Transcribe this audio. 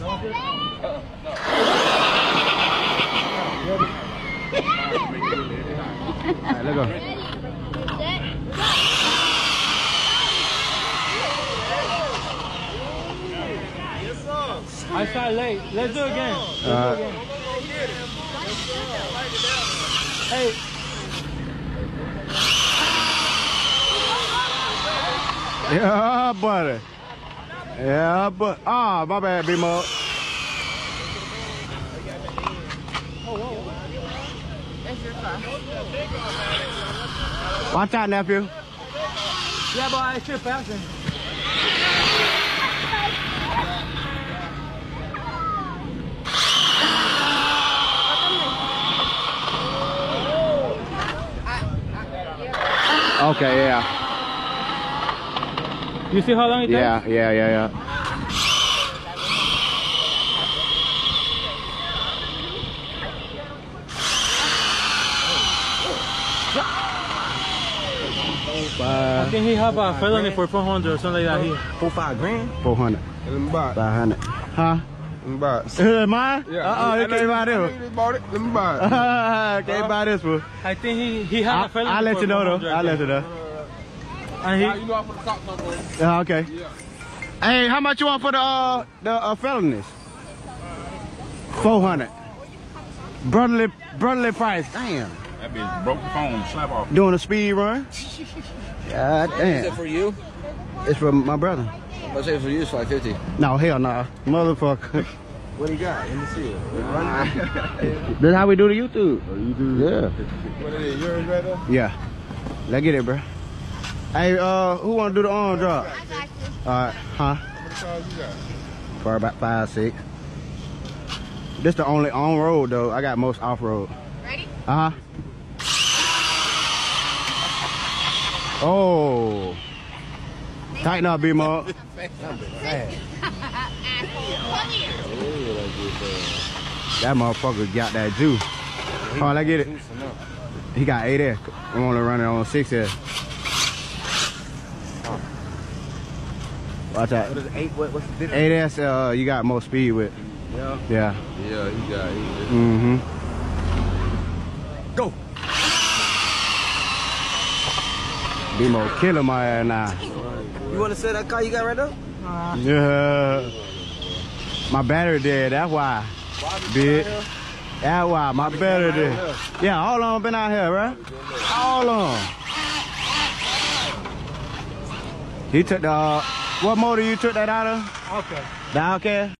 Alright, let's go. I started late. Let's do it again. Hey. Yeah, buddy. Yeah, but my bad, B-Mo. Watch out, nephew. Yeah, but I should pass him. Okay, yeah. You see how long it takes? Yeah. I think he have a felony for 400 or something like that here. 5 grand? 400. 500. Huh? Mine? Yeah. You can't buy this. Bought it. Let me buy it. Can't buy this one. I think he have a felony. I'll let you know though. I'll let you know. And he, You know I put the socks on for you. Yeah, okay. Yeah. Hey, how much you want for the felonies? 400. Brotherly price. Damn. That bitch broke the phone, slap off. Doing a speed run? God damn. Is it for you? It's for my brother. I say for you it's like 50. No, hell no. Motherfucker. What do you got? Let me see it. That's how we do the YouTube. Oh, you do? Yeah. What it is? Yours right there? Yeah. Let's get it, bro. Hey, who want to do the arm drop? I got you. Alright, huh? How many cars you got? For about 5, 6. This the only on-road, though. I got most off-road. Ready? Uh-huh. Oh. Tighten up, B-Mo. That motherfucker got that juice. Oh, let's get it. He got 8 there. I'm only running on 6 there. Watch out. What is 8? What's the difference? 8S, you got more speed with. Yeah. Yeah. Yeah, you got it. Mm-hmm. Go. B-Mo killing my ass now. You want to sell that car you got right there? Yeah. My battery dead, that's why. Bitch. That's why, my battery dead. Yeah, all of them been out here, right? All of them. He took the, what motor you took that out of? okay. The Outcast?